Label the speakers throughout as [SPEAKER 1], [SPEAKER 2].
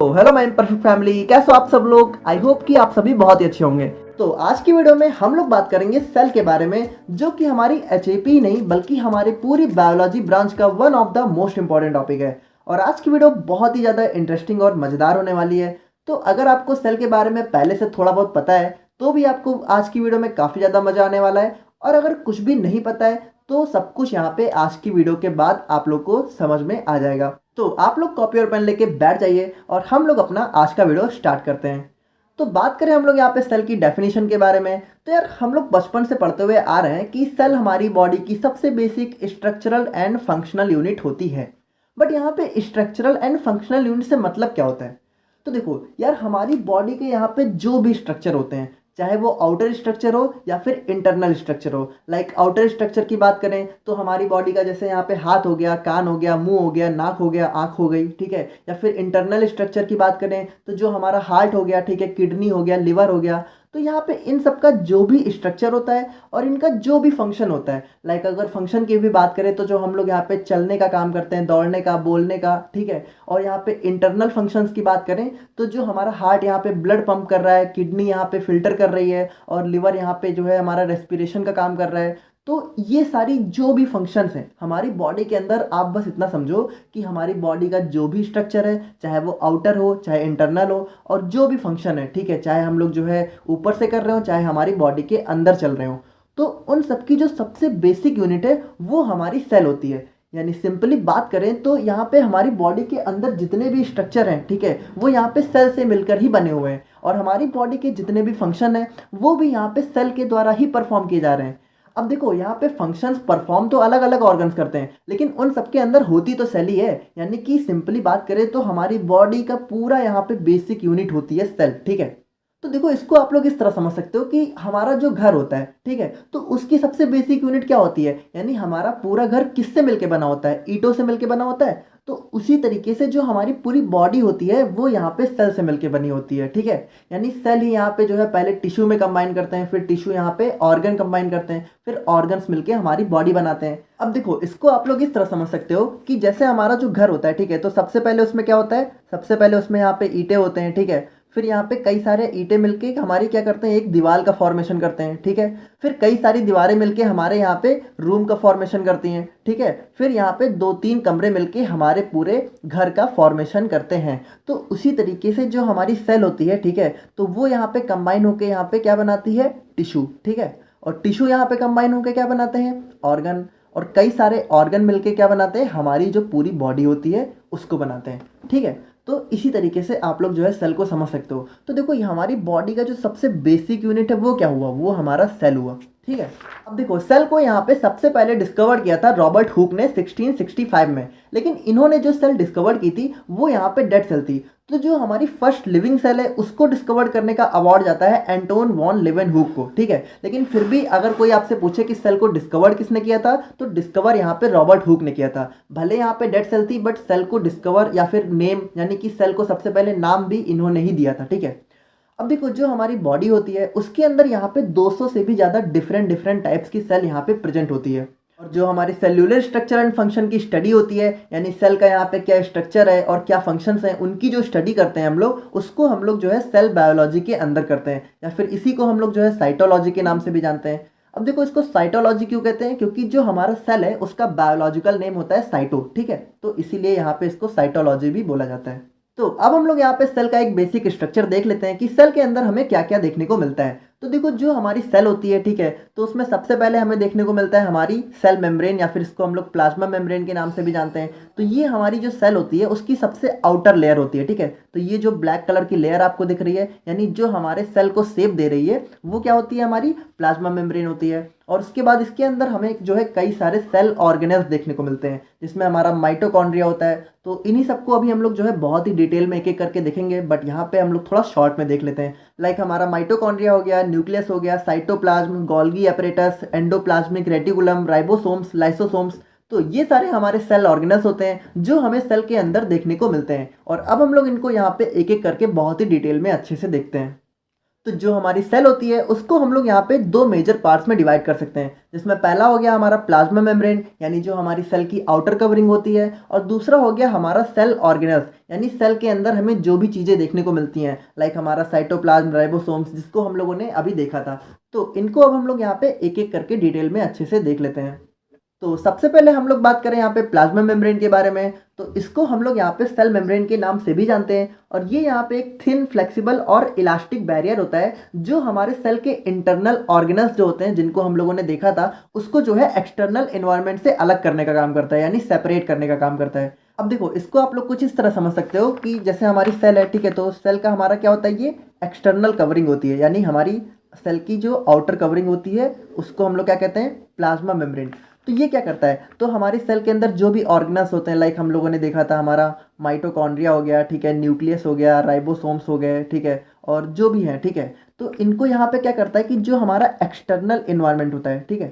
[SPEAKER 1] Hello my perfect family, कैसे हो आप सब लोग। आई होप कि आप सभी बहुत ही अच्छे होंगे। तो आज की वीडियो में हम लोग बात करेंगे सेल के बारे में, जो कि हमारी एचएपी नहीं बल्कि हमारे पूरी बायोलॉजी ब्रांच का one of the most important topic है। और आज की वीडियो बहुत ही ज़्यादा इंटरेस्टिंग और मज़ेदार होने वाली है। तो अगर आपको सेल के बारे में पहले से थोड़ा बहुत पता है तो भी आपको आज की वीडियो में काफ़ी ज़्यादा मज़ा आने वाला है। और अगर कुछ भी नहीं पता है तो सब कुछ यहाँ पे आज की वीडियो के बाद आप लोग को समझ में आ जाएगा। तो आप लोग कॉपी और पेन लेके बैठ जाइए और हम लोग अपना आज का वीडियो स्टार्ट करते हैं। तो बात करें हम लोग यहाँ पे सेल की डेफिनेशन के बारे में, तो यार हम लोग बचपन से पढ़ते हुए आ रहे हैं कि सेल हमारी बॉडी की सबसे basic structural and functional unit होती है। बट यहाँ पे स्ट्रक्चरल एंड फंक्शनल यूनिट से मतलब क्या होता है? तो देखो यार, हमारी बॉडी के यहाँ पे जो भी स्ट्रक्चर होते हैं, चाहे वो आउटर स्ट्रक्चर हो या फिर इंटरनल स्ट्रक्चर हो। लाइक आउटर स्ट्रक्चर की बात करें तो हमारी बॉडी का जैसे यहाँ पे हाथ हो गया, कान हो गया, मुंह हो गया, नाक हो गया, आंख हो गई, ठीक है। या फिर इंटरनल स्ट्रक्चर की बात करें तो जो हमारा हार्ट हो गया, ठीक है, किडनी हो गया, लिवर हो गया। तो यहाँ पे इन सब का जो भी स्ट्रक्चर होता है और इनका जो भी फंक्शन होता है, लाइक अगर फंक्शन की भी बात करें तो जो हम लोग यहाँ पे चलने का काम करते हैं, दौड़ने का, बोलने का, ठीक है। और यहाँ पे इंटरनल फंक्शंस की बात करें तो जो हमारा हार्ट यहाँ पे ब्लड पंप कर रहा है, किडनी यहाँ पे फिल्टर कर रही है और लिवर यहाँ पे जो है हमारा रेस्पिरेशन का काम कर रहा है। तो ये सारी जो भी फंक्शंस हैं हमारी बॉडी के अंदर, आप बस इतना समझो कि हमारी बॉडी का जो भी स्ट्रक्चर है, चाहे वो आउटर हो चाहे इंटरनल हो, और जो भी फंक्शन है, ठीक है, चाहे हम लोग जो है ऊपर से कर रहे हो चाहे हमारी बॉडी के अंदर चल रहे हो, तो उन सबकी जो सबसे बेसिक यूनिट है वो हमारी सेल होती है। यानी सिंपली बात करें तो यहाँ पे हमारी बॉडी के अंदर जितने भी स्ट्रक्चर हैं, ठीक है, वो यहाँ पे सेल से मिलकर ही बने हुए हैं। और हमारी बॉडी के जितने भी फंक्शन हैं वो भी यहाँ पे सेल के द्वारा ही परफॉर्म किए जा रहे हैं। अब देखो यहाँ पे फंक्शंस परफॉर्म तो अलग अलग ऑर्गन्स करते हैं, लेकिन उन सबके अंदर होती तो सेल ही है। यानी कि सिंपली बात करें तो हमारी बॉडी का पूरा यहाँ पे बेसिक यूनिट होती है सेल, ठीक है। तो देखो इसको आप लोग इस तरह समझ सकते हो कि हमारा जो घर होता है, ठीक है, तो उसकी सबसे बेसिक यूनिट क्या होती है? यानी हमारा पूरा घर किससे मिलके बना होता है? ईंटों से मिलके बना होता है। तो उसी तरीके से जो हमारी पूरी बॉडी होती है वो यहाँ पे सेल से मिलके बनी होती है, ठीक है। यानी सेल ही यहाँ पे जो है पहले टिश्यू में कंबाइन करते हैं, फिर टिश्यू यहाँ पे ऑर्गन कंबाइन करते हैं, फिर ऑर्गन्स मिलके हमारी बॉडी बनाते हैं। अब देखो इसको आप लोग इस तरह समझ सकते हो कि जैसे हमारा जो घर होता है, ठीक है, तो सबसे पहले उसमें क्या होता है? सबसे पहले उसमें यहाँ पे ईंटें होते हैं, ठीक है। फिर यहाँ पे कई सारे ईंटें मिलके हमारी क्या करते हैं? एक दीवार का फॉर्मेशन करते हैं, ठीक है। फिर कई सारी दीवारें मिलके हमारे यहाँ पे रूम का फॉर्मेशन करती हैं, ठीक है। फिर यहाँ पे 2-3 कमरे मिलके हमारे पूरे घर का फॉर्मेशन करते हैं। तो उसी तरीके से जो हमारी सेल होती है, ठीक है, तो वो यहाँ पे कंबाइन होके यहाँ पे क्या बनाती है? टिश्यू, ठीक है। और टिश्यू यहाँ पे कंबाइन होके क्या बनाते हैं? ऑर्गन। और कई सारे ऑर्गन मिलके क्या बनाते हैं? हमारी जो पूरी बॉडी होती है उसको बनाते हैं, ठीक है। तो इसी तरीके से आप लोग जो है सेल को समझ सकते हो। तो देखो ये हमारी बॉडी का जो सबसे बेसिक यूनिट है वो क्या हुआ? वो हमारा सेल हुआ, ठीक है। अब देखो सेल को यहाँ पे सबसे पहले डिस्कवर किया था रॉबर्ट हुक ने 1665 में। लेकिन इन्होंने जो सेल डिस्कवर की थी वो यहाँ पे डेड सेल थी। तो जो हमारी फर्स्ट लिविंग सेल है उसको डिस्कवर करने का अवार्ड जाता है एंटोन वॉन लीवेनहुक को, ठीक है। लेकिन फिर भी अगर कोई आपसे पूछे कि सेल को डिस्कवर किसने किया था, तो डिस्कवर यहाँ पे रॉबर्ट हुक ने किया था। भले यहाँ पे डेड सेल थी बट सेल को डिस्कवर या फिर नेम, यानी कि सेल को सबसे पहले नाम भी इन्होंने ही दिया था, ठीक है। अब देखो जो हमारी बॉडी होती है उसके अंदर यहाँ पे 200 से भी ज़्यादा डिफरेंट टाइप्स की सेल यहाँ पे प्रेजेंट होती है। और जो हमारी सेल्यूलर स्ट्रक्चर एंड फंक्शन की स्टडी होती है, यानी सेल का यहाँ पे क्या स्ट्रक्चर है और क्या फंक्शंस हैं उनकी जो स्टडी करते हैं हम लोग, उसको हम लोग जो है सेल बायोलॉजी के अंदर करते हैं, या फिर इसी को हम लोग जो है साइटोलॉजी के नाम से भी जानते हैं। अब देखो इसको साइटोलॉजी क्यों कहते हैं? क्योंकि जो हमारा सेल है उसका बायोलॉजिकल नेम होता है साइटो, ठीक है। तो इसीलिए यहाँ पे इसको साइटोलॉजी भी बोला जाता है। तो अब हम लोग यहाँ पे सेल का एक बेसिक स्ट्रक्चर देख लेते हैं कि सेल के अंदर हमें क्या क्या देखने को मिलता है। तो देखो जो हमारी सेल होती है, ठीक है, तो उसमें सबसे पहले हमें देखने को मिलता है हमारी सेल मेम्ब्रेन, या फिर इसको हम लोग प्लाज्मा मेम्ब्रेन के नाम से भी जानते हैं। तो ये हमारी जो सेल होती है उसकी सबसे आउटर लेयर होती है, ठीक है। तो ये जो ब्लैक कलर की लेयर आपको दिख रही है, यानी जो हमारे सेल को शेप दे रही है, वो क्या होती है? हमारी प्लाज्मा मेम्ब्रेन होती है। और उसके बाद इसके अंदर हमें जो है कई सारे सेल ऑर्गेनेल्स देखने को मिलते हैं, जिसमें हमारा माइटोकॉन्ड्रिया होता है। तो इन्हीं सबको अभी हम लोग जो है बहुत ही डिटेल में एक एक करके देखेंगे, बट यहाँ पे हम लोग थोड़ा शॉर्ट में देख लेते हैं। लाइक हमारा माइटोकॉन्ड्रिया हो गया, न्यूक्लियस हो गया, cytoplasm, Golgi apparatus, endoplasmic reticulum, ribosomes, lysosomes. तो ये सारे हमारे सेल ऑर्गेनल्स होते हैं जो हमें सेल के अंदर देखने को मिलते हैं। और अब हम लोग इनको यहाँ पे एक एक करके बहुत ही डिटेल में अच्छे से देखते हैं। तो जो हमारी सेल होती है उसको हम लोग यहाँ पे दो मेजर पार्ट्स में डिवाइड कर सकते हैं, जिसमें पहला हो गया हमारा प्लाज्मा मेम्ब्रेन यानी जो हमारी सेल की आउटर कवरिंग होती है, और दूसरा हो गया हमारा सेल ऑर्गेनल्स यानी सेल के अंदर हमें जो भी चीज़ें देखने को मिलती हैं, लाइक हमारा साइटोप्लाज्म, राइबोसोम्स, जिसको हम लोगों ने अभी देखा था। तो इनको अब हम लोग यहाँ पे एक एक करके डिटेल में अच्छे से देख लेते हैं। तो सबसे पहले हम लोग बात करें यहाँ पे प्लाज्मा मेम्ब्रेन के बारे में, तो इसको हम लोग यहाँ पे सेल मेम्ब्रेन के नाम से भी जानते हैं, और ये यहाँ पे एक थिन, फ्लेक्सिबल और इलास्टिक बैरियर होता है जो हमारे सेल के इंटरनल ऑर्गेनल्स जो होते हैं, जिनको हम लोगों ने देखा था, उसको जो है एक्सटर्नल एनवायरनमेंट से अलग करने का काम करता है, यानी सेपरेट करने का काम करता है। अब देखो, इसको आप लोग कुछ इस तरह समझ सकते हो कि जैसे हमारी सेल है, ठीक है, तो सेल का हमारा क्या होता है, ये एक्सटर्नल कवरिंग होती है, यानी हमारी सेल की जो आउटर कवरिंग होती है उसको हम लोग क्या कहते हैं, प्लाज्मा मेम्ब्रेन। तो ये क्या करता है, तो हमारी सेल के अंदर जो भी ऑर्गेनल्स होते हैं, लाइक हम लोगों ने देखा था हमारा माइटोकॉन्ड्रिया हो गया, ठीक है, न्यूक्लियस हो गया, राइबोसोम्स हो गए, ठीक है, और जो भी हैं, ठीक है, तो इनको यहाँ पे क्या करता है कि जो हमारा एक्सटर्नल इन्वायरमेंट होता है, ठीक है,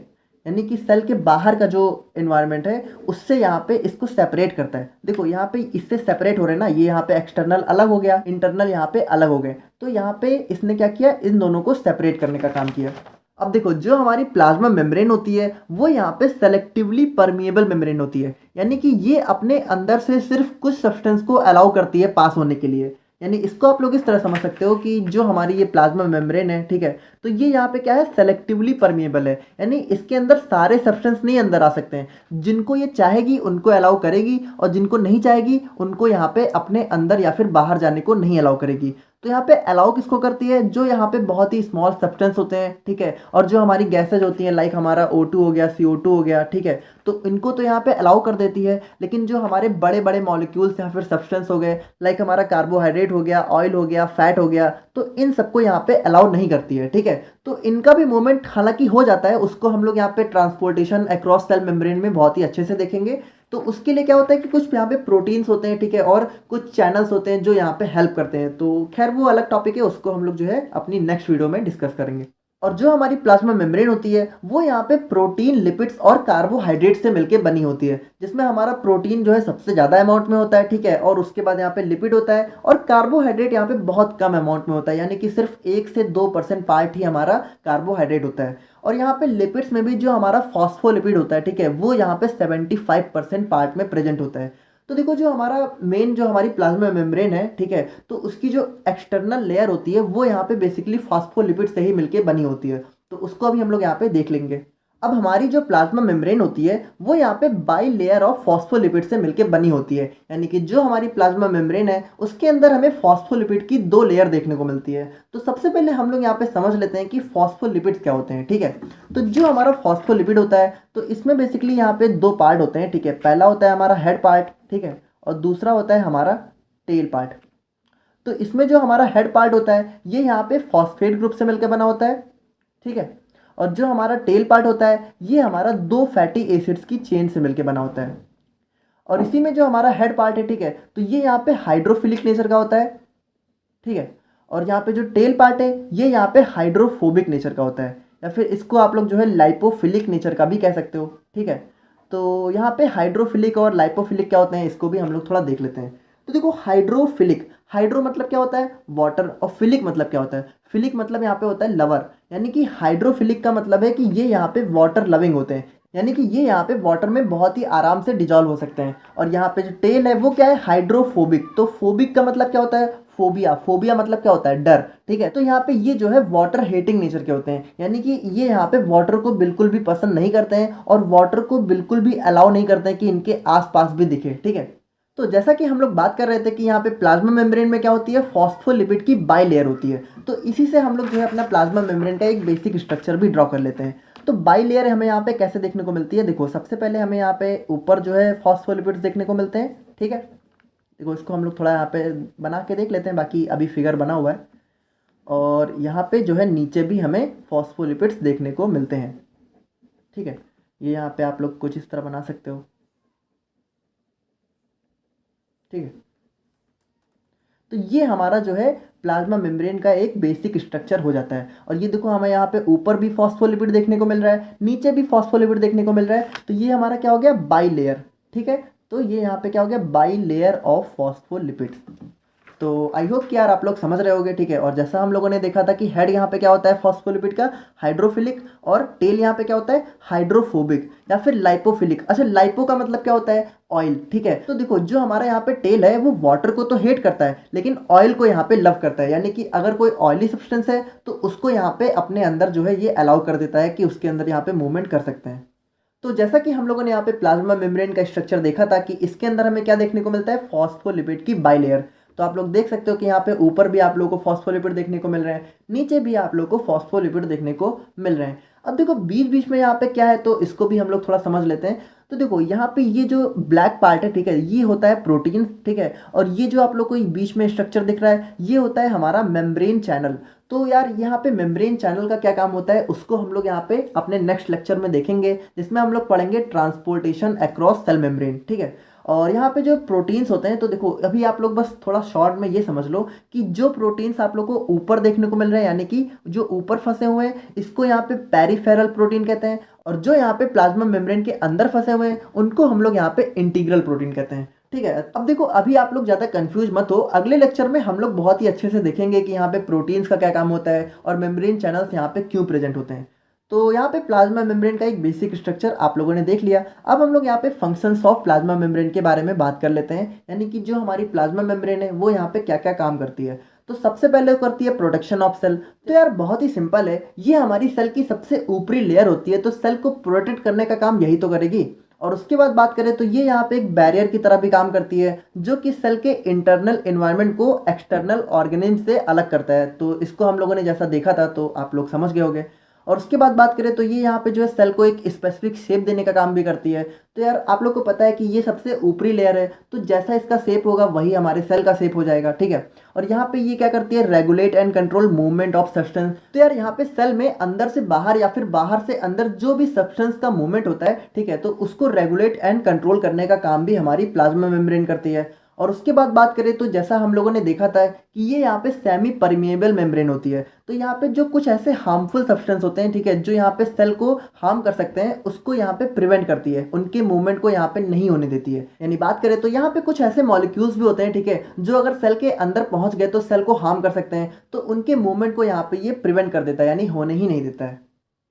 [SPEAKER 1] यानी कि सेल के बाहर का जो इन्वायरमेंट है उससे यहाँ पे इसको सेपरेट करता है। देखो यहाँ पे इससे सेपरेट हो रहे हैं ना, ये यहाँ पे एक्सटर्नल अलग हो गया, इंटरनल यहाँ पे अलग हो गए, तो यहाँ पे इसने क्या किया, इन दोनों को सेपरेट करने का काम किया। अब देखो, जो हमारी प्लाज्मा मेम्ब्रेन होती है वो यहाँ पे सेलेक्टिवली परमिएबल मेम्ब्रेन होती है, यानी कि ये अपने अंदर से सिर्फ कुछ सब्सटेंस को अलाउ करती है पास होने के लिए। यानी इसको आप लोग इस तरह समझ सकते हो कि जो हमारी ये प्लाज्मा मेम्ब्रेन है, ठीक है, तो ये यहाँ पे क्या है, सेलेक्टिवली परमिएबल है, यानी इसके अंदर सारे सब्सटेंस नहीं अंदर आ सकते हैं, जिनको ये चाहेगी उनको अलाउ करेगी, और जिनको नहीं चाहेगी उनको यहाँ पे अपने अंदर या फिर बाहर जाने को नहीं अलाउ करेगी। तो यहाँ पे अलाउ किसको करती है, जो यहाँ पे बहुत ही स्मॉल सब्सटेंस होते हैं, ठीक है, और जो हमारी गैसेज होती हैं, लाइक हमारा O2 हो गया, CO2 हो गया, ठीक है, तो इनको तो यहाँ पे अलाउ कर देती है, लेकिन जो हमारे बड़े बड़े मॉलिक्यूल्स या फिर सब्सटेंस हो गए, लाइक हमारा कार्बोहाइड्रेट हो गया, ऑयल हो गया, फैट हो गया, तो इन सबको यहाँ पे अलाउ नहीं करती है, ठीक है। तो इनका भी मूवमेंट हालांकि हो जाता है, उसको हम लोग यहाँ पे ट्रांसपोर्टेशन अक्रॉस सेल मेम्ब्रेन में बहुत ही अच्छे से देखेंगे। तो उसके लिए क्या होता है कि कुछ यहाँ पे प्रोटीन्स होते हैं, ठीक है, और कुछ चैनल्स होते हैं जो यहाँ पे हेल्प करते हैं। तो खैर वो अलग टॉपिक है, उसको हम लोग जो है अपनी नेक्स्ट वीडियो में डिस्कस करेंगे। और जो हमारी प्लाज्मा मेम्ब्रेन होती है वो यहाँ पे प्रोटीन, लिपिड्स और कार्बोहाइड्रेट से मिलकर बनी होती है, जिसमें हमारा प्रोटीन जो है सबसे ज़्यादा अमाउंट में होता है, ठीक है, और उसके बाद यहाँ पे लिपिड होता है, और कार्बोहाइड्रेट यहाँ पे बहुत कम अमाउंट में होता है, यानी कि सिर्फ 1 से 2% पार्ट ही हमारा कार्बोहाइड्रेट होता है। और यहाँ पे लिपिड्स में भी जो हमारा फॉस्फोलिपिड होता है, ठीक है, वो यहाँ पे 75% पार्ट में प्रेजेंट होता है। तो देखो, जो हमारा मेन जो हमारी प्लाज्मा मेम्ब्रेन है, ठीक है, तो उसकी जो एक्सटर्नल लेयर होती है वो यहाँ पे बेसिकली फॉस्फोलिपिड से ही मिलके बनी होती है, तो उसको अभी हम लोग यहाँ पे देख लेंगे। अब हमारी जो प्लाज्मा मेम्ब्रेन होती है वो यहाँ पे बाई लेयर ऑफ फॉस्फोलिपिड से मिलके बनी होती है, यानी कि जो हमारी प्लाज्मा मेम्ब्रेन है उसके अंदर हमें फॉस्फोलिपिड की 2 लेयर देखने को मिलती है। तो सबसे पहले हम लोग यहाँ पे समझ लेते हैं कि फॉस्फोलिपिड क्या होते हैं, ठीक है। तो जो हमारा फॉस्फोलिपिड होता है, तो इसमें बेसिकली यहाँ पे 2 पार्ट होते हैं, ठीक है, पहला होता है हमारा हेड पार्ट, ठीक है, और दूसरा होता है हमारा टेल पार्ट। तो इसमें जो हमारा हेड पार्ट होता है ये यहाँ पे फॉस्फेट ग्रुप से मिलकर बना होता है, ठीक है, और जो हमारा टेल पार्ट होता है ये हमारा 2 फैटी एसिड्स की चेन से मिलकर बना होता है। और इसी में जो हमारा हेड पार्ट है, ठीक है, तो ये यहाँ पे हाइड्रोफिलिक नेचर का होता है, ठीक है, और यहाँ पे जो टेल पार्ट है ये यहाँ पे हाइड्रोफोबिक नेचर का होता है, या फिर इसको आप लोग जो है लाइपोफिलिक नेचर का भी कह सकते हो, ठीक है। तो यहाँ पे हाइड्रोफिलिक और लाइपोफिलिक क्या होते हैं इसको भी हम लोग थोड़ा देख लेते हैं। तो देखो, हाइड्रोफिलिक, हाइड्रो मतलब क्या होता है, वाटर, और फिलिक मतलब क्या होता है, फिलिक मतलब यहाँ पे होता है लवर, यानी कि हाइड्रोफिलिक का मतलब है कि ये यहाँ पे वाटर लविंग होते हैं, यानी कि ये यहाँ पे वाटर में बहुत ही आराम से डिजॉल्व हो सकते हैं। और यहाँ पे जो टेल है वो क्या है, हाइड्रोफोबिक। तो फोबिक का मतलब क्या होता है, फोबिया, फोबिया मतलब क्या होता है, डर, ठीक है। तो यहाँ पे ये जो है वाटर हेटिंग नेचर के होते हैं, यानी कि ये यहाँ पे वाटर को बिल्कुल भी पसंद नहीं करते हैं और वाटर को बिल्कुल भी अलाउ नहीं करते हैं कि इनके आसपास भी दिखे, ठीक है। तो जैसा कि हम लोग बात कर रहे थे कि यहाँ पे प्लाज्मा मेम्ब्रेन में क्या होती है, फॉस्फोलिपिड की बाई लेयर होती है। तो इसी से हम लोग जो है अपना प्लाज्मा मेम्ब्रेन का एक बेसिक स्ट्रक्चर भी ड्रॉ कर लेते हैं। तो बाई लेयर हमें यहाँ पे कैसे देखने को मिलती है, देखो सबसे पहले हमें यहाँ पे ऊपर जो है फॉस्फोलिपिड्स देखने को मिलते हैं, ठीक है। देखो इसको हम लोग थोड़ा यहाँ पे बना के देख लेते हैं, बाकी अभी फिगर बना हुआ है। और यहाँ पे जो है नीचे भी हमें फॉस्फोलिपिड्स देखने को मिलते हैं, ठीक है। ये यहाँ पे आप लोग कुछ इस तरह बना सकते हो, ठीक है। तो ये हमारा जो है प्लाज्मा मेम्ब्रेन का एक बेसिक स्ट्रक्चर हो जाता है। और ये देखो, हमें यहाँ पे ऊपर भी फॉस्फोलिपिड देखने को मिल रहा है, नीचे भी फॉस्फोलिपिड देखने को मिल रहा है। तो ये हमारा क्या हो गया, बाई लेयर, ठीक है। तो ये यहाँ पे क्या हो गया, बाई लेयर ऑफ फॉस्फोलिपिड्स। तो आई होप कि यार आप लोग समझ रहे होगे, ठीक है। और जैसा हम लोगों ने देखा था कि हेड यहाँ पे क्या होता है फॉस्फोलिपिड का, हाइड्रोफिलिक, और टेल यहाँ पे क्या होता है हाइड्रोफोबिक या फिर लाइपोफिलिक। अच्छा, लाइपो का मतलब क्या होता है ऑयल, ठीक है। तो देखो जो हमारा यहाँ पे टेल है वो वाटर को तो हेट करता है लेकिन ऑयल को यहाँ पे लव करता है, यानी कि अगर कोई ऑयली सब्सटेंस है तो उसको यहाँ पे अपने अंदर जो है ये अलाउ कर देता है कि उसके अंदर यहाँ पे मूवमेंट कर सकते हैं। तो जैसा कि हम लोगों ने यहाँ पे प्लाज्मा मेम्ब्रेन का स्ट्रक्चर देखा था कि इसके अंदर हमें क्या देखने को मिलता है फॉस्फोलिपिड की बाइलेयर। तो आप लोग देख सकते हो कि यहाँ पे ऊपर भी आप लोगों को फॉस्फोलिपिड देखने को मिल रहे हैं, नीचे भी आप लोगों को फॉस्फोलिपिड देखने को मिल रहे हैं। अब देखो बीच बीच में यहाँ पे क्या है तो इसको भी हम लोग थोड़ा समझ लेते हैं। तो देखो यहाँ पे ये जो ब्लैक पार्ट है, ठीक है, ये होता है प्रोटीन, ठीक है। और ये जो आप लोग को बीच में स्ट्रक्चर दिख रहा है ये होता है हमारा मेम्ब्रेन चैनल। तो यार यहाँ पे मेम्ब्रेन चैनल का क्या काम होता है उसको हम लोग यहाँ पे अपने नेक्स्ट लेक्चर में देखेंगे, जिसमें हम लोग पढ़ेंगे ट्रांसपोर्टेशन अक्रॉस सेल मेम्ब्रेन, ठीक है। और यहाँ पे जो प्रोटीन्स होते हैं तो देखो अभी आप लोग बस थोड़ा शॉर्ट में ये समझ लो कि जो प्रोटीन्स आप लोग को ऊपर देखने को मिल रहे हैं यानी कि जो ऊपर फंसे हुए हैं इसको यहाँ पे पेरिफेरल प्रोटीन कहते हैं, और जो यहाँ पे प्लाज्मा मेम्ब्रेन के अंदर फंसे हुए हैं उनको हम लोग यहाँ पे इंटीग्रल प्रोटीन कहते हैं, ठीक है। अब देखो अभी आप लोग ज़्यादा कंफ्यूज मत हो, अगले लेक्चर में हम लोग बहुत ही अच्छे से देखेंगे कि यहाँ पे प्रोटीन्स का क्या काम होता है और मेम्ब्रेन चैनल्स यहाँ पे क्यों प्रेजेंट होते हैं। तो यहाँ पे प्लाज्मा मेम्ब्रेन का एक बेसिक स्ट्रक्चर आप लोगों ने देख लिया। अब हम लोग यहाँ पे फंक्शंस ऑफ प्लाज्मा मेम्ब्रेन के बारे में बात कर लेते हैं, यानी कि जो हमारी प्लाज्मा मेम्ब्रेन है वो यहाँ पे क्या क्या काम करती है। तो सबसे पहले वो करती है प्रोटेक्शन ऑफ सेल। तो यार बहुत ही सिंपल है, ये हमारी सेल की सबसे ऊपरी लेयर होती है, तो सेल को प्रोटेक्ट करने का काम यही तो करेगी। और उसके बाद बात करें तो ये यहाँ पे एक बैरियर की तरह भी काम करती है जो कि सेल के इंटरनल एनवायरनमेंट को एक्सटर्नल ऑर्गेनिज्म से अलग करता है। तो इसको हम लोगों ने जैसा देखा था तो आप लोग समझ गए होंगे। और उसके बाद बात करें तो ये यहाँ पे जो है सेल को एक स्पेसिफिक शेप देने का काम भी करती है। तो यार आप लोग को पता है कि ये सबसे ऊपरी लेयर है, तो जैसा इसका शेप होगा वही हमारे सेल का शेप हो जाएगा, ठीक है। और यहाँ पे ये क्या करती है regulate and control movement of substance. तो यार यहाँ पे सेल में अंदर से बाहर या फिर बाहर से अंदर जो भी सब्सटेंस का मूवमेंट होता है, ठीक है, तो उसको रेगुलेट एंड कंट्रोल करने का काम भी हमारी प्लाज्मा मेम्ब्रेन करती है। और उसके बाद बात करें तो जैसा हम लोगों ने देखा था कि ये यहाँ पे सेमी परमिएबल मेम्ब्रेन होती है। तो यहाँ पे जो कुछ ऐसे हार्मफुल सब्सटेंस होते हैं, ठीक है, जो यहाँ पे सेल को हार्म कर सकते हैं उसको यहाँ पे प्रिवेंट करती है, उनके मूवमेंट को यहाँ पे नहीं होने देती है। यानी बात करें तो यहाँ पे कुछ ऐसे मॉलिक्यूल्स भी होते हैं, ठीक है, जो अगर सेल के अंदर पहुंच गए तो सेल को हार्म कर सकते हैं, तो उनके मूवमेंट को यहाँ पे ये प्रिवेंट कर देता है, यानी होने ही नहीं देता है।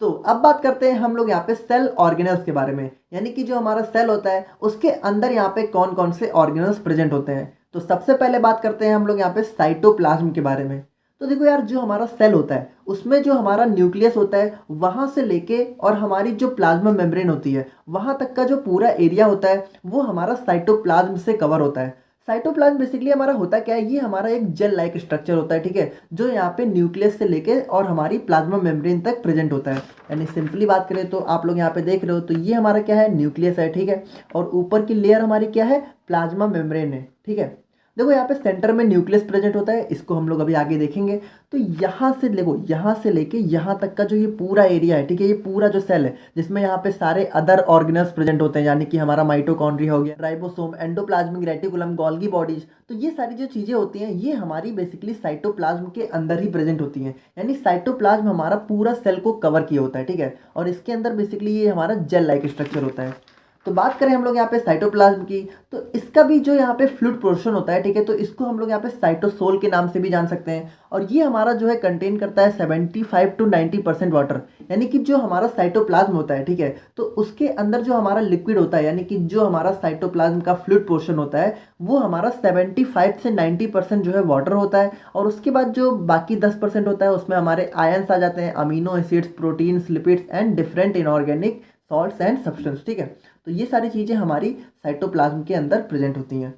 [SPEAKER 1] तो अब बात करते हैं हम लोग यहाँ पे सेल ऑर्गेनल्स के बारे में, यानी कि जो हमारा सेल होता है उसके अंदर यहाँ पे कौन कौन से ऑर्गेनल्स प्रेजेंट होते हैं। तो सबसे पहले बात करते हैं हम लोग यहाँ पे साइटोप्लाज्म के बारे में। तो देखो यार जो हमारा सेल होता है उसमें जो हमारा न्यूक्लियस होता है वहाँ से लेके और हमारी जो प्लाज्मा मेम्ब्रेन होती है वहाँ तक का जो पूरा एरिया होता है वो हमारा साइटोप्लाज्म से कवर होता है। साइटोप्लाज्म बेसिकली हमारा होता क्या है, ये हमारा एक जेल लाइक स्ट्रक्चर होता है, ठीक है, जो यहाँ पे न्यूक्लियस से लेके और हमारी प्लाज्मा मेम्ब्रेन तक प्रेजेंट होता है। यानी सिंपली बात करें तो आप लोग यहाँ पे देख रहे हो तो ये हमारा क्या है न्यूक्लियस है, ठीक है, और ऊपर की लेयर हमारी क्या है प्लाज्मा मेम्ब्रेन है, ठीक है। देखो यहाँ पे सेंटर में न्यूक्लियस प्रेजेंट होता है, इसको हम लोग अभी आगे देखेंगे। तो यहाँ से देखो यहाँ से लेके यहाँ तक का जो ये पूरा एरिया है, ठीक है, ये पूरा जो सेल है जिसमें यहाँ पे सारे अदर ऑर्गेनल्स प्रेजेंट होते हैं, यानी कि हमारा माइटोकॉन्ड्रिया हो गया, ribosome, endoplasmic reticulum, Golgi bodies, तो ये सारी जो चीज़ें होती हैं ये हमारी बेसिकली साइटोप्लाज्म के अंदर ही प्रेजेंट होती हैं। यानी साइटोप्लाज्म हमारा पूरा सेल को कवर किया होता है, ठीक है, और इसके अंदर बेसिकली ये हमारा जेल लाइक स्ट्रक्चर होता है। तो बात करें हम लोग यहाँ पे साइटोप्लाज्म की, तो इसका भी जो यहाँ पे फ्लूइड पोर्शन होता है, ठीक है, तो इसको हम लोग यहाँ पे साइटोसोल के नाम से भी जान सकते हैं। और ये हमारा जो है कंटेन करता है 75 to 90% वाटर, यानी कि जो हमारा साइटोप्लाज्म होता है, ठीक है, तो उसके अंदर जो हमारा लिक्विड होता है, यानी कि जो हमारा साइटोप्लाज्म का फ्लूइड पोर्शन होता है वो हमारा 75 से 90% जो है वाटर होता है। और उसके बाद जो बाकी 10% होता है उसमें हमारे आयंस आ जाते हैं, amino acids, proteins, lipids and different inorganic salts and substance, ठीक है। तो ये सारी चीज़ें हमारी साइटोप्लाज्म के अंदर प्रेजेंट होती हैं।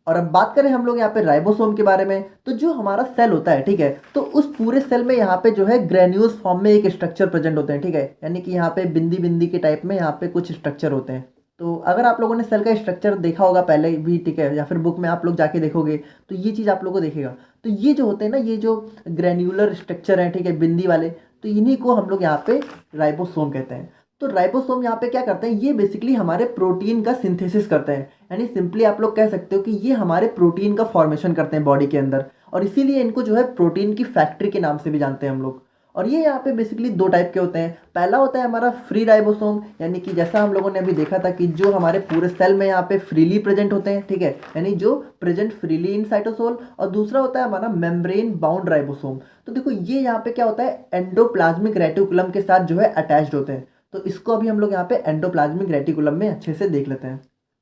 [SPEAKER 1] और अब बात करें हम लोग यहाँ पे राइबोसोम के बारे में, तो जो हमारा सेल होता है, ठीक है, तो उस पूरे सेल में यहाँ पे जो है ग्रेन्यूल्स फॉर्म में एक स्ट्रक्चर प्रेजेंट होते हैं, ठीक है, यानी कि यहाँ पे बिंदी बिंदी के टाइप में यहाँ पे कुछ स्ट्रक्चर होते हैं। तो अगर आप लोगों ने सेल का स्ट्रक्चर देखा होगा पहले भी, ठीक है, या फिर बुक में आप लोग जाके देखोगे तो ये चीज़ आप लोगों को देखेगा। तो ये जो होते हैं ना, ये जो ग्रेन्यूलर स्ट्रक्चर है, ठीक है, बिंदी वाले, तो इन्हीं को हम लोग यहाँ पे राइबोसोम कहते हैं। तो राइबोसोम यहाँ पे क्या करते हैं, ये बेसिकली हमारे प्रोटीन का सिंथेसिस करते हैं, यानी सिंपली आप लोग कह सकते हो कि ये हमारे प्रोटीन का फॉर्मेशन करते हैं बॉडी के अंदर, और इसीलिए इनको जो है प्रोटीन की फैक्ट्री के नाम से भी जानते हैं हम लोग। और ये यहाँ पे बेसिकली दो टाइप के होते हैं। पहला होता है हमारा फ्री राइबोसोम, यानी कि जैसा हम लोगों ने अभी देखा था कि जो हमारे पूरे सेल में यहाँ पे फ्रीली प्रेजेंट होते हैं, ठीक है, यानी जो प्रेजेंट फ्रीली इन साइटोसोल। और दूसरा होता है हमारा मेम्ब्रेन बाउंड राइबोसोम। तो देखो ये यहाँ पे क्या होता है, एंडोप्लाज्मिक रेटिकुलम के साथ जो है अटैच्ड होते हैं। तो इसको अभी हम लोग यहाँ पे एंडोप्लाज्मिक रेटिकुलम में अच्छे से देख लेते हैं।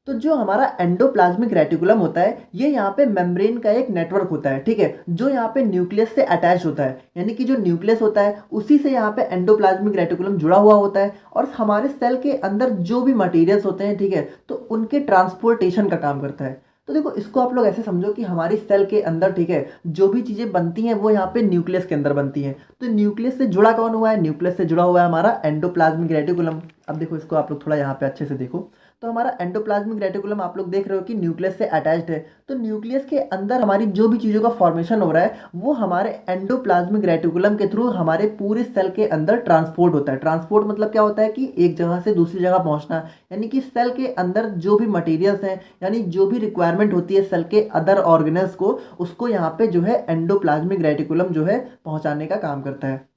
[SPEAKER 1] तो जो हमारा एंडोप्लाज्मिक रेटिकुलम होता है, ये यहाँ पे मेम्ब्रेन का एक नेटवर्क होता है, ठीक है, जो यहाँ पे न्यूक्लियस से अटैच होता है। यानी कि जो न्यूक्लियस होता है उसी से यहाँ पे एंडोप्लाज्मिक रेटिकुलम जुड़ा हुआ होता है, और हमारे सेल के अंदर जो भी मटेरियल्स होते हैं, ठीक है, तो उनके ट्रांसपोर्टेशन का काम करता है। तो देखो इसको आप लोग ऐसे समझो कि हमारी सेल के अंदर, ठीक है, जो भी चीज़ें बनती हैं वो यहाँ पे न्यूक्लियस के अंदर बनती हैं। तो न्यूक्लियस से जुड़ा कौन हुआ है, न्यूक्लियस से जुड़ा हुआ है हमारा एंडोप्लाज्मिक रेटिकुलम। अब देखो इसको आप लोग थोड़ा यहाँ पे अच्छे से देखो। तो हमारा एंडोप्लाज्मिक रेटिकुलम आप लोग देख रहे हो कि न्यूक्लियस से अटैच्ड है। तो न्यूक्लियस के अंदर हमारी जो भी चीज़ों का फॉर्मेशन हो रहा है वो हमारे एंडोप्लाज्मिक रेटिकुलम के थ्रू हमारे पूरे सेल के अंदर ट्रांसपोर्ट होता है। ट्रांसपोर्ट मतलब क्या होता है कि एक जगह से दूसरी जगह पहुंचना, यानी कि सेल के अंदर जो भी मटेरियल्स हैं, यानी जो भी रिक्वायरमेंट होती है सेल के अदर ऑर्गेनल्स को, उसको यहाँ पे जो है एंडोप्लाज्मिक रेटिकुलम जो है पहुंचाने का काम करता है।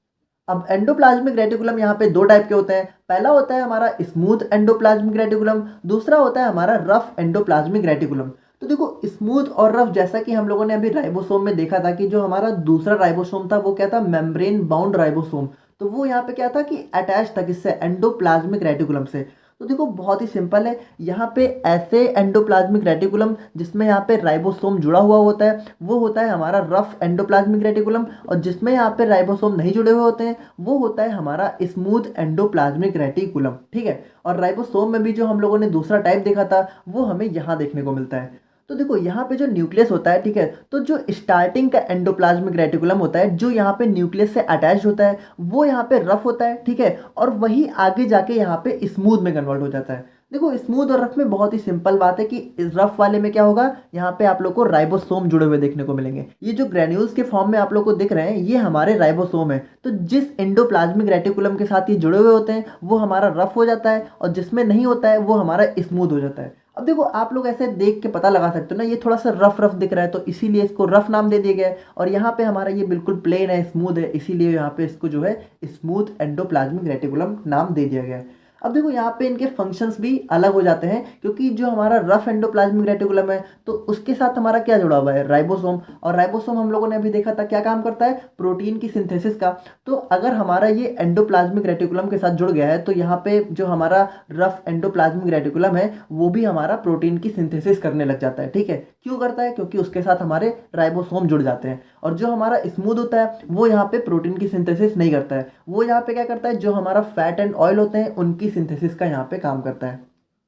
[SPEAKER 1] अब एंडोप्लाज्मिक रेटिकुलम यहाँ पे दो टाइप के होते हैं। पहला होता है हमारा स्मूथ एंडोप्लाज्मिक रेटिकुलम, दूसरा होता है हमारा रफ एंडोप्लाज्मिक रेटिकुलम। तो देखो स्मूथ और रफ, जैसा कि हम लोगों ने अभी राइबोसोम में देखा था कि जो हमारा दूसरा राइबोसोम था वो क्या था, मेम्ब्रेन बाउंड राइबोसोम। तो वो यहाँ पे क्या था कि अटैच था किससे, एंडोप्लाज्मिक रेटिकुलम से। तो देखो बहुत ही सिंपल है, यहाँ पे ऐसे एंडोप्लाज्मिक रेटिकुलम जिसमें यहाँ पे राइबोसोम जुड़ा हुआ होता है वो होता है हमारा रफ एंडोप्लाज्मिक रेटिकुलम, और जिसमें यहाँ पे राइबोसोम नहीं जुड़े हुए होते हैं वो होता है हमारा स्मूथ एंडोप्लाज्मिक रेटिकुलम, ठीक है। और राइबोसोम में भी जो हम लोगों ने दूसरा टाइप देखा था वो हमें यहाँ देखने को मिलता है। तो देखो यहाँ पे जो न्यूक्लियस होता है, ठीक है, तो जो स्टार्टिंग का एंडोप्लाज्मिक रेटिकुलम होता है जो यहाँ पे न्यूक्लियस से अटैच होता है वो यहाँ पे रफ होता है, ठीक है, और वही आगे जाके यहाँ पे स्मूथ में कन्वर्ट हो जाता है। देखो स्मूथ और रफ में बहुत ही सिंपल बात है कि रफ वाले में क्या होगा, यहाँ पे आप लोग को राइबोसोम जुड़े हुए देखने को मिलेंगे। ये जो ग्रेन्यूल्स के फॉर्म में आप लोग को दिख रहे हैं ये हमारे राइबोसोम है। तो जिस एंडोप्लाज्मिक रेटिकुलम के साथ ये जुड़े हुए होते हैं वो हमारा रफ हो जाता है, और जिसमें नहीं होता है वो हमारा स्मूथ हो जाता है। अब देखो आप लोग ऐसे देख के पता लगा सकते हो ना, ये थोड़ा सा रफ रफ दिख रहा है तो इसीलिए इसको रफ नाम दे दिया गया है, और यहाँ पे हमारा ये बिल्कुल प्लेन है, स्मूथ है, इसीलिए यहाँ पे इसको जो है स्मूथ एंडोप्लाज्मिक रेटिकुलम नाम दे दिया गया है। अब देखो यहाँ पे इनके फंक्शंस भी अलग हो जाते हैं, क्योंकि जो हमारा रफ एंडोप्लाज्मिक रेटिकुलम है तो उसके साथ हमारा क्या जुड़ा हुआ है, राइबोसोम। और राइबोसोम हम लोगों ने अभी देखा था क्या काम करता है, प्रोटीन की सिंथेसिस का। तो अगर हमारा ये एंडोप्लाज्मिक रेटिकुलम के साथ जुड़ गया है तो यहाँ पे जो हमारा रफ एंडोप्लाज्मिक रेटिकुलम है वो भी हमारा प्रोटीन की सिंथेसिस करने लग जाता है, ठीक है। क्यों करता है, क्योंकि उसके साथ हमारे राइबोसोम जुड़ जाते हैं। और जो हमारा स्मूथ होता है वो यहाँ पे प्रोटीन की सिंथेसिस नहीं करता है, वो यहाँ पे क्या करता है, जो हमारा फैट एंड ऑयल होते हैं उनकी सिंथेसिस का यहाँ पे काम करता है।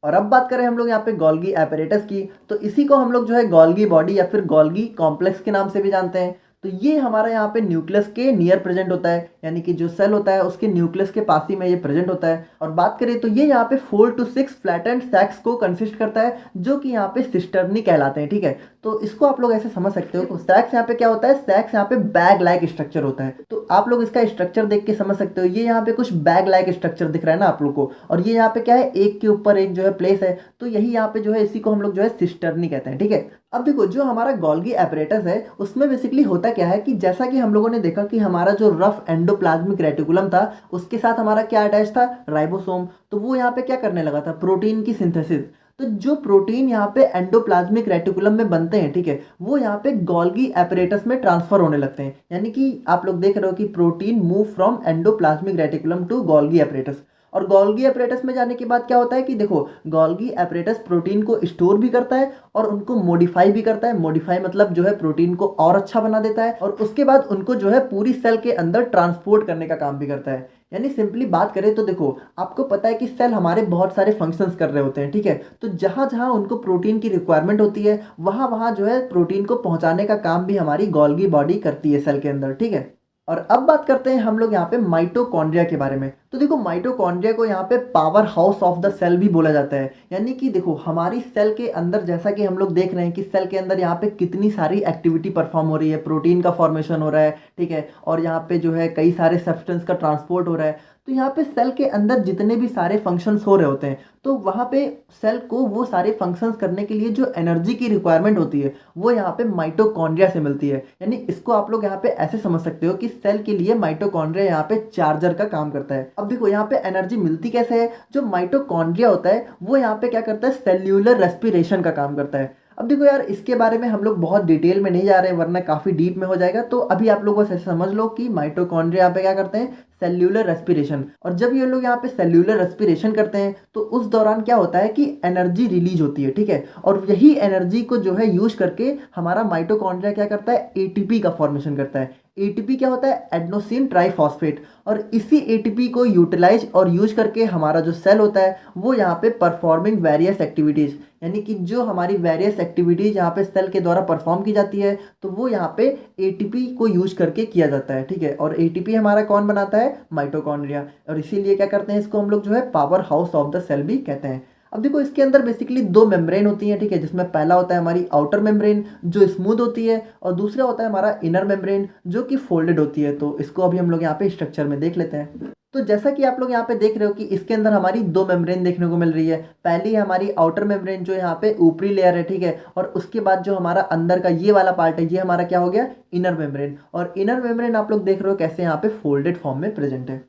[SPEAKER 1] और अब बात करें हम लोग यहाँ पे गोल्गी एपरेटस की, तो इसी को हम लोग जो है गोल्गी बॉडी या फिर गोल्गी कॉम्प्लेक्स के नाम से भी जानते हैं। तो ये हमारा यहाँ पे न्यूक्लियस के नियर प्रेजेंट होता है, यानी कि जो सेल होता है उसके न्यूक्लियस के पास ही में ये प्रेजेंट होता है। और बात करें तो ये यहाँ पे 4 to 6 फ्लैटेंड सैक्स को कंसिस्ट करता है जो कि यहाँ पे सिस्टर्नी कहलाते हैं, ठीक है। तो इसको आप लोग ऐसे समझ सकते हो, तो सैक्स यहाँ पे क्या होता है, सैक्स यहाँ पे बैग लाइक स्ट्रक्चर होता है। तो आप लोग इसका स्ट्रक्चर देख के समझ सकते हो, ये यहाँ पे कुछ बैग लाइक स्ट्रक्चर दिख रहा है ना आप लोग को, और ये यहाँ पे क्या है, एक के ऊपर एक जो है प्लेस है। तो यही यहाँ पे जो है इसी को हम लोग जो है सिस्टर्नी कहते हैं, ठीक है। अब देखो जो हमारा गोल्गी एपरेटस है उसमें बेसिकली होता क्या है कि जैसा कि हम लोगों ने देखा कि हमारा जो रफ एंडोप्लाज्मिक रेटिकुलम था उसके साथ हमारा क्या अटैच था, राइबोसोम। तो वो यहाँ पे क्या करने लगा था, प्रोटीन की सिंथेसिस। तो जो प्रोटीन यहाँ पे एंडोप्लाज्मिक रेटिकुलम में बनते हैं, ठीक है, वो यहाँ पे गोल्गी एपरेटस में ट्रांसफर होने लगते हैं। यानी कि आप लोग देख रहे हो कि protein move from endoplasmic reticulum to Golgi apparatus. और गोल्गी एपरेटस में जाने के बाद क्या होता है कि देखो गोल्गी एपरेटस प्रोटीन को स्टोर भी करता है और उनको मॉडिफाई भी करता है। मॉडिफाई मतलब जो है प्रोटीन को और अच्छा बना देता है, और उसके बाद उनको जो है पूरी सेल के अंदर ट्रांसपोर्ट करने का काम भी करता है। यानी सिंपली बात करें तो देखो आपको पता है कि सेल हमारे बहुत सारे फंक्शंस कर रहे होते हैं, ठीक है। तो जहां जहां उनको प्रोटीन की रिक्वायरमेंट होती है वहां वहां जो है प्रोटीन को पहुंचाने का काम भी हमारी गोल्गी बॉडी करती है सेल के अंदर, ठीक है। और अब बात करते हैं हम लोग यहाँ पे माइटोकॉन्ड्रिया के बारे में। तो देखो माइटोकॉन्ड्रिया को यहाँ पे power house of the cell भी बोला जाता है। यानी कि देखो हमारी सेल के अंदर जैसा कि हम लोग देख रहे हैं कि सेल के अंदर यहाँ पे कितनी सारी एक्टिविटी परफॉर्म हो रही है, प्रोटीन का फॉर्मेशन हो रहा है, ठीक है, और यहाँ पे जो है कई सारे सब्सटेंस का ट्रांसपोर्ट हो रहा है। तो यहाँ पे सेल के अंदर जितने भी सारे फंक्शंस हो रहे होते हैं तो वहाँ पे सेल को वो सारे फंक्शंस करने के लिए जो एनर्जी की रिक्वायरमेंट होती है वो यहाँ पे माइटोकॉन्ड्रिया से मिलती है। यानी इसको आप लोग यहाँ पे ऐसे समझ सकते हो कि सेल के लिए माइटोकॉन्ड्रिया यहाँ पे चार्जर का काम करता है। अब देखो यहाँ पे एनर्जी मिलती कैसे है, जो माइटोकॉन्ड्रिया होता है वो यहाँ पे क्या करता है, सेल्यूलर रेस्पिरेशन का काम करता है। अब देखो यार इसके बारे में हम लोग बहुत डिटेल में नहीं जा रहे हैं वरना काफ़ी डीप में हो जाएगा, तो अभी आप लोग बस ऐसे समझ लो कि माइटोकॉन्ड्रिया यहाँ पे क्या करते हैं, सेल्यूलर रेस्पिरेशन। और जब ये लोग यहाँ पे सेल्यूलर रेस्पिरेशन करते हैं तो उस दौरान क्या होता है कि एनर्जी रिलीज होती है, ठीक है, और यही एनर्जी को जो है यूज करके हमारा माइटोकॉन्ड्रिया क्या करता है, एटीपी का फॉर्मेशन करता है। एटीपी क्या होता है, एडेनोसिन ट्राइफॉस्फेट, और इसी एटीपी को यूटिलाइज और यूज करके हमारा जो सेल होता है वो यहाँ पे परफॉर्मिंग वेरियस एक्टिविटीज, यानी कि जो हमारी वेरियस एक्टिविटीज यहाँ पे सेल के द्वारा परफॉर्म की जाती है तो वो यहाँ पे एटीपी को यूज करके किया जाता है, ठीक है। और एटीपी हमारा कौन बनाता है, माइटोकॉन्ड्रिया, और इसीलिए क्या करते हैं, इसको हम लोग जो है power house of the cell भी कहते हैं। अब देखो इसके अंदर बेसिकली दो मेम्ब्रेन होती हैं, ठीक है, जिसमें पहला होता है हमारी आउटर मेम्ब्रेन जो स्मूथ होती है और दूसरा होता है हमारा इनर मेम्ब्रेन जो कि फोल्डेड होती है। तो इसको अभी हम लोग यहाँ पे स्ट्रक्चर में देख लेते हैं। तो जैसा कि आप लोग यहाँ पे देख रहे हो कि इसके अंदर हमारी दो मेम्ब्रेन देखने को मिल रही है। पहली है हमारी आउटर मेम्ब्रेन जो यहाँ पे ऊपरी लेयर है, ठीक है, और उसके बाद जो हमारा अंदर का ये वाला पार्ट है ये हमारा क्या हो गया, इनर मेम्ब्रेन। और इनर मेम्ब्रेन आप लोग देख रहे हो कैसे यहाँ पे फोल्डेड फॉर्म में प्रेजेंट है।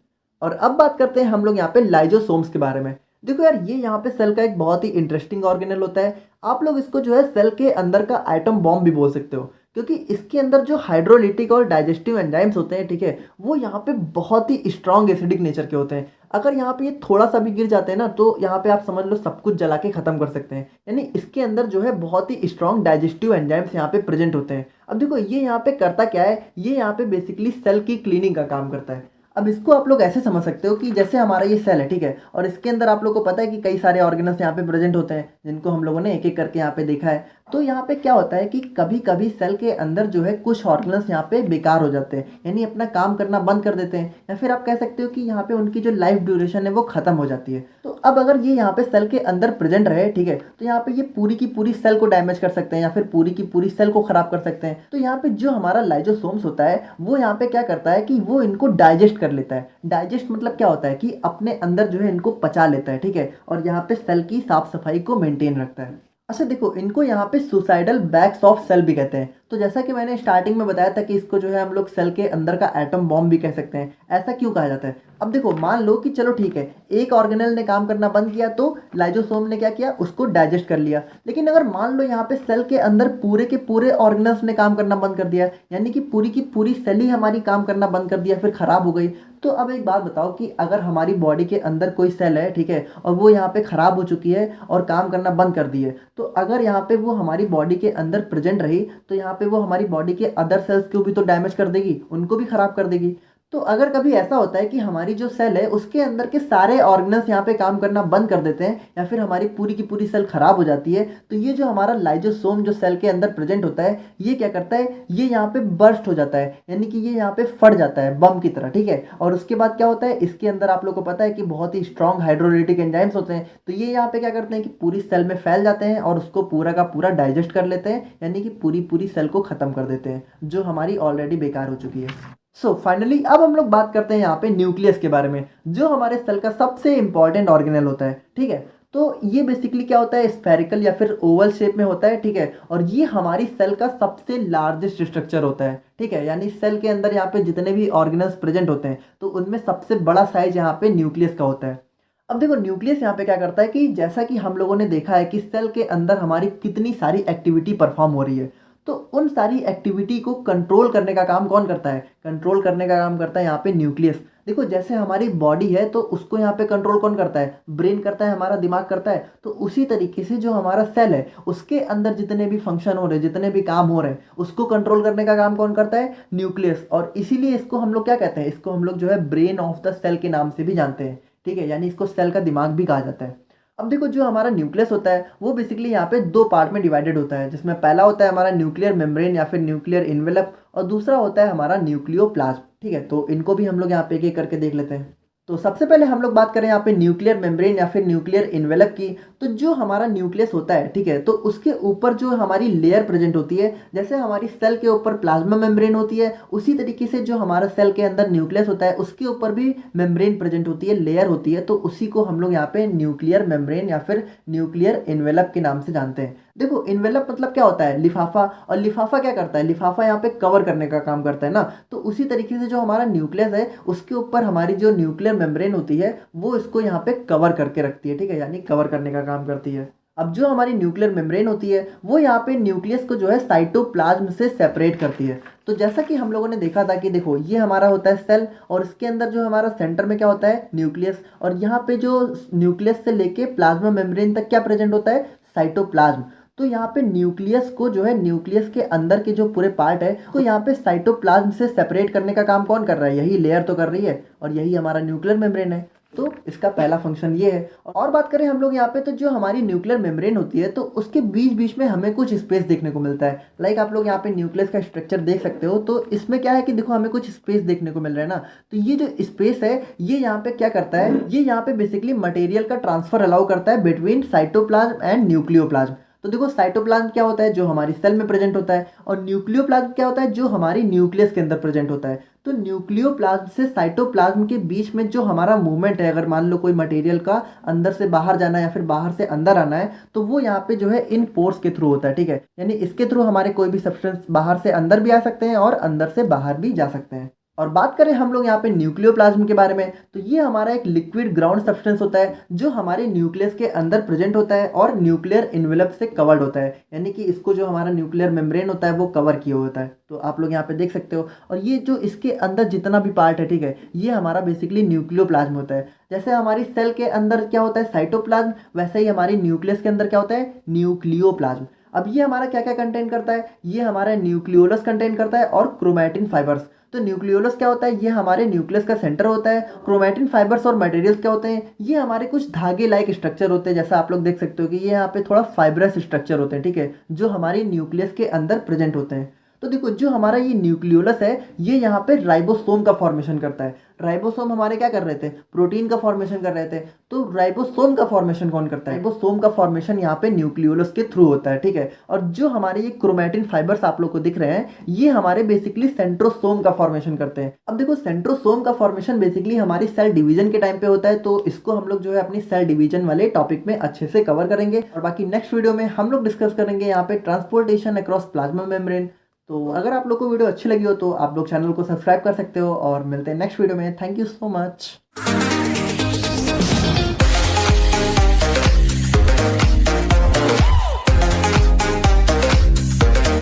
[SPEAKER 1] और अब बात करते हैं हम लोग यहाँ पे लाइजोसोम्स के बारे में। देखो यार ये यहाँ पे सेल का एक बहुत ही इंटरेस्टिंग ऑर्गेनल होता है। आप लोग इसको जो है सेल के अंदर का एटम बॉम्ब भी बोल सकते हो, क्योंकि इसके अंदर जो हाइड्रोलिटिक और डाइजेस्टिव एंजाइम्स होते हैं, ठीक है, वो यहाँ पे बहुत ही स्ट्रॉन्ग एसिडिक नेचर के होते हैं। अगर यहाँ पे ये थोड़ा सा भी गिर जाते हैं ना तो यहाँ पे आप समझ लो सब कुछ जला के खत्म कर सकते हैं। यानी इसके अंदर जो है बहुत ही स्ट्रॉन्ग डाइजेस्टिव एंजाइम्स यहाँ पे प्रेजेंट होते हैं। अब देखो ये यहाँ पे करता क्या है, ये यहाँ पे बेसिकली सेल की क्लीनिंग का काम करता है। अब इसको आप लोग ऐसे समझ सकते हो कि जैसे हमारा ये सेल है, ठीक है, और इसके अंदर आप लोग को पता है कि कई सारे ऑर्गेनल्स यहाँ पे प्रेजेंट होते हैं जिनको हम लोगों ने एक एक करके यहाँ पे देखा है। तो यहाँ पे क्या होता है कि कभी कभी सेल के अंदर जो है कुछ ऑर्गेनल्स यहाँ पे बेकार हो जाते हैं, यानी अपना काम करना बंद कर देते हैं, या फिर आप कह सकते हो कि यहाँ पे उनकी जो लाइफ ड्यूरेशन है वो खत्म हो जाती है। तो अब अगर ये यहाँ पे सेल के अंदर प्रेजेंट रहे, ठीक है, तो यहाँ पे ये पूरी की पूरी सेल को डैमेज कर सकते हैं या फिर पूरी की पूरी सेल को खराब कर सकते हैं। तो यहाँ पे जो हमारा लाइजोसोम्स होता है वो यहाँ पे क्या करता है कि वो इनको डाइजेस्ट कर लेता है। डाइजेस्ट मतलब क्या होता है कि अपने अंदर जो है इनको पचा लेता है, ठीक है, और यहाँ पे सेल की साफ सफाई को मेंटेन रखता है। अच्छा देखो इनको यहाँ पे सुसाइडल बैग्स ऑफ सेल भी कहते हैं। तो जैसा कि मैंने स्टार्टिंग में बताया था कि इसको जो है हम लोग सेल के अंदर का एटम बॉम्ब भी कह सकते हैं। ऐसा क्यों कहा जाता है, अब देखो मान लो कि चलो ठीक है एक ऑर्गेनल ने काम करना बंद किया तो लाइजोसोम ने क्या किया, उसको डाइजेस्ट कर लिया। लेकिन अगर मान लो यहाँ पे सेल के अंदर पूरे के पूरे ऑर्गेनल्स ने काम करना बंद कर दिया, यानी कि पूरी की पूरी सेल ही हमारी काम करना बंद कर दिया, फिर खराब हो गई। तो अब एक बात बताओ कि अगर हमारी बॉडी के अंदर कोई सेल है, ठीक है, और वो यहाँ पे खराब हो चुकी है और काम करना बंद कर दी है, तो अगर यहाँ पे वो हमारी बॉडी के अंदर प्रेजेंट रही तो यहाँ पे वो हमारी बॉडी के अदर सेल्स को भी तो डैमेज कर देगी, उनको भी खराब कर देगी। तो अगर कभी ऐसा होता है कि हमारी जो सेल है उसके अंदर के सारे ऑर्गेनल्स यहाँ पे काम करना बंद कर देते हैं या फिर हमारी पूरी की पूरी सेल खराब हो जाती है, तो ये जो हमारा लाइजोसोम जो सेल के अंदर प्रेजेंट होता है ये क्या करता है, ये यहाँ पे बर्स्ट हो जाता है, यानी कि ये यहाँ पे फट जाता है बम की तरह, ठीक है। और उसके बाद क्या होता है, इसके अंदर आप लोग को पता है कि बहुत ही स्ट्रॉन्ग हाइड्रोलिटिक एंजाइम्स होते हैं, तो ये यहाँ पे क्या करते हैं कि पूरी सेल में फैल जाते हैं और उसको पूरा का पूरा डाइजेस्ट कर लेते हैं, यानी कि पूरी पूरी सेल को खत्म कर देते हैं जो हमारी ऑलरेडी बेकार हो चुकी है। सो फाइनली अब हम लोग बात करते हैं यहाँ पे न्यूक्लियस के बारे में, जो हमारे सेल का सबसे इंपॉर्टेंट ऑर्गेनल होता है, ठीक है। तो ये बेसिकली क्या होता है, स्फेरिकल या फिर ओवल शेप में होता है, ठीक है, और ये हमारी सेल का सबसे लार्जेस्ट स्ट्रक्चर होता है, ठीक है। यानी सेल के अंदर यहाँ पे जितने भी ऑर्गेनल्स प्रेजेंट होते हैं तो उनमें सबसे बड़ा साइज यहाँ पे न्यूक्लियस का होता है। अब देखो न्यूक्लियस यहाँ पे क्या करता है कि जैसा कि हम लोगों ने देखा है कि सेल के अंदर हमारी कितनी सारी एक्टिविटी परफॉर्म हो रही है, तो उन सारी एक्टिविटी को कंट्रोल करने का काम कौन करता है, कंट्रोल करने का काम करता है यहाँ पे न्यूक्लियस। देखो जैसे हमारी बॉडी है तो उसको यहाँ पे कंट्रोल कौन करता है, ब्रेन करता है, हमारा दिमाग करता है। तो उसी तरीके से जो हमारा सेल है उसके अंदर जितने भी फंक्शन हो रहे हैं, जितने भी काम हो रहे हैं, उसको कंट्रोल करने का काम कौन करता है, न्यूक्लियस। और इसीलिए इसको हम लोग क्या कहते हैं, इसको हम लोग जो है ब्रेन ऑफ द सेल के नाम से भी जानते हैं, ठीक है, यानी इसको सेल का दिमाग भी कहा जाता है। अब देखो जो हमारा न्यूक्लियस होता है वो बेसिकली यहाँ पे दो पार्ट में डिवाइडेड होता है, जिसमें पहला होता है हमारा न्यूक्लियर मेम्ब्रेन या फिर न्यूक्लियर इन्वेलप और दूसरा होता है हमारा न्यूक्लियोप्लाज्म, ठीक है। तो इनको भी हम लोग यहाँ पे एक एक करके देख लेते हैं। तो सबसे पहले हम लोग बात करें यहाँ पे न्यूक्लियर मेम्ब्रेन या फिर न्यूक्लियर इन्वेलप की। तो जो हमारा न्यूक्लियस होता है, ठीक है, तो उसके ऊपर जो हमारी लेयर प्रेजेंट होती है, जैसे हमारी सेल के ऊपर प्लाज्मा मेम्ब्रेन होती है, उसी तरीके से जो हमारा सेल के अंदर न्यूक्लियस होता है उसके ऊपर भी मेम्ब्रेन प्रेजेंट होती है, लेयर होती है। तो उसी को हम लोग यहाँ पे न्यूक्लियर मेम्ब्रेन या फिर न्यूक्लियर इन्वेलप के नाम से जानते हैं। देखो, इन्वेलप मतलब क्या होता है, लिफाफा। और लिफाफा क्या करता है, लिफाफा यहाँ पे कवर करने का काम करता है ना। तो उसी तरीके से जो हमारा न्यूक्लियस है उसके ऊपर हमारी जो न्यूक्लियर मेम्ब्रेन होती है वो इसको यहाँ पे कवर करके रखती है, ठीक है, यानी कवर करने का काम करती है। अब जो हमारी न्यूक्लियर मेम्ब्रेन होती है वो यहाँ पे न्यूक्लियस को जो है साइटोप्लाज्म से सेपरेट करती है। तो जैसा कि हम लोगों ने देखा था कि देखो, ये हमारा होता है सेल, और इसके अंदर जो हमारा सेंटर में क्या होता है, न्यूक्लियस। और यहाँ पे जो न्यूक्लियस से लेके प्लाज्मा मेम्ब्रेन तक क्या प्रेजेंट होता है, साइटोप्लाज्म। तो यहाँ पे न्यूक्लियस को जो है, न्यूक्लियस के अंदर के जो पूरे पार्ट है तो यहाँ पे साइटोप्लाज्म से सेपरेट करने का काम कौन कर रहा है, यही लेयर तो कर रही है, और यही हमारा न्यूक्लियर मेम्ब्रेन है। तो इसका पहला फंक्शन ये है। और बात करें हम लोग यहाँ पे, तो जो हमारी न्यूक्लियर मेम्ब्रेन होती है तो उसके बीच बीच में हमें कुछ स्पेस देखने को मिलता है। लाइक आप लोग यहाँ पे न्यूक्लियस का स्ट्रक्चर देख सकते हो, तो इसमें क्या है कि देखो हमें कुछ स्पेस देखने को मिल रहा है ना। तो ये जो स्पेस है ये यहाँ पे क्या करता है, ये यहाँ पे बेसिकली मटेरियल का ट्रांसफर अलाउ करता है बिटवीन साइटोप्लाज्म एंड न्यूक्लियोप्लाज्म। तो देखो, साइटोप्लाज्म क्या होता है, जो हमारी सेल में प्रेजेंट होता है, और न्यूक्लियोप्लाज्म क्या होता है, जो हमारी न्यूक्लियस के अंदर प्रेजेंट होता है। तो न्यूक्लियोप्लाज्म से साइटोप्लाज्म के बीच में जो हमारा मूवमेंट है, अगर मान लो कोई मटेरियल का अंदर से बाहर जाना है या फिर बाहर से अंदर आना है, तो वो यहाँ पे जो है इन पोर्स के थ्रू होता है, ठीक है, यानी इसके थ्रू हमारे कोई भी सब्सटेंस बाहर से अंदर भी आ सकते हैं और अंदर से बाहर भी जा सकते हैं। और बात करें हम लोग यहाँ पे न्यूक्लियोप्लाज्म के बारे में, तो ये हमारा एक लिक्विड ग्राउंड सब्सटेंस होता है जो हमारे न्यूक्लियस के अंदर प्रेजेंट होता है और न्यूक्लियर इन्वेलप से कवर्ड होता है, यानी कि इसको जो हमारा न्यूक्लियर मेम्ब्रेन होता है वो कवर किया होता है। तो आप लोग यहाँ पे देख सकते हो। और ये जो इसके अंदर जितना भी पार्ट है, ठीक है, ये हमारा बेसिकली न्यूक्लियोप्लाज्म होता है। जैसे हमारी सेल के अंदर क्या होता है, साइटोप्लाज्म, वैसे ही हमारी न्यूक्लियस के अंदर क्या होता है, न्यूक्लियोप्लाज्म। अब ये हमारा क्या क्या कंटेन करता है, ये हमारा न्यूक्लियोलस कंटेन करता है और क्रोमैटिन फाइबर्स। तो न्यूक्लियोलस क्या होता है, ये हमारे न्यूक्लियस का सेंटर होता है। क्रोमैटिन फाइबर्स और मटेरियल्स क्या होते हैं, ये हमारे कुछ धागे लाइक स्ट्रक्चर होते हैं। जैसा आप लोग देख सकते हो कि ये यहाँ पे थोड़ा फाइब्रस स्ट्रक्चर होते हैं, ठीक है, जो हमारी न्यूक्लियस के अंदर प्रेजेंट होते हैं। तो देखो, जो हमारा ये न्यूक्लियोलस है ये यहाँ पे राइबोसोम का फॉर्मेशन करता है। राइबोसोम हमारे क्या कर रहे थे, प्रोटीन का फॉर्मेशन कर रहे थे। तो राइबोसोम का फॉर्मेशन कौन करता है, राइबोसोम का फॉर्मेशन यहाँ पे न्यूक्लियोलस के थ्रू होता है, ठीक है। और जो हमारे ये क्रोमैटिन फाइबर्स आप लोग को दिख रहे हैं, ये हमारे बेसिकली सेंट्रोसोम का फॉर्मेशन करते हैं। अब देखो, सेंट्रोसोम का फॉर्मेशन बेसिकली हमारी सेल डिवीजन के टाइम पे होता है, तो इसको हम लोग जो है अपनी सेल डिवीजन वाले टॉपिक में अच्छे से कवर करेंगे। और बाकी नेक्स्ट वीडियो में हम लोग डिस्कस करेंगे यहाँ पे ट्रांसपोर्टेशन अक्रॉस प्लाज्मा मेम्ब्रेन। तो अगर आप लोग को वीडियो अच्छी लगी हो तो आप लोग चैनल को सब्सक्राइब कर सकते हो, और मिलते हैं नेक्स्ट वीडियो में। Thank you so much.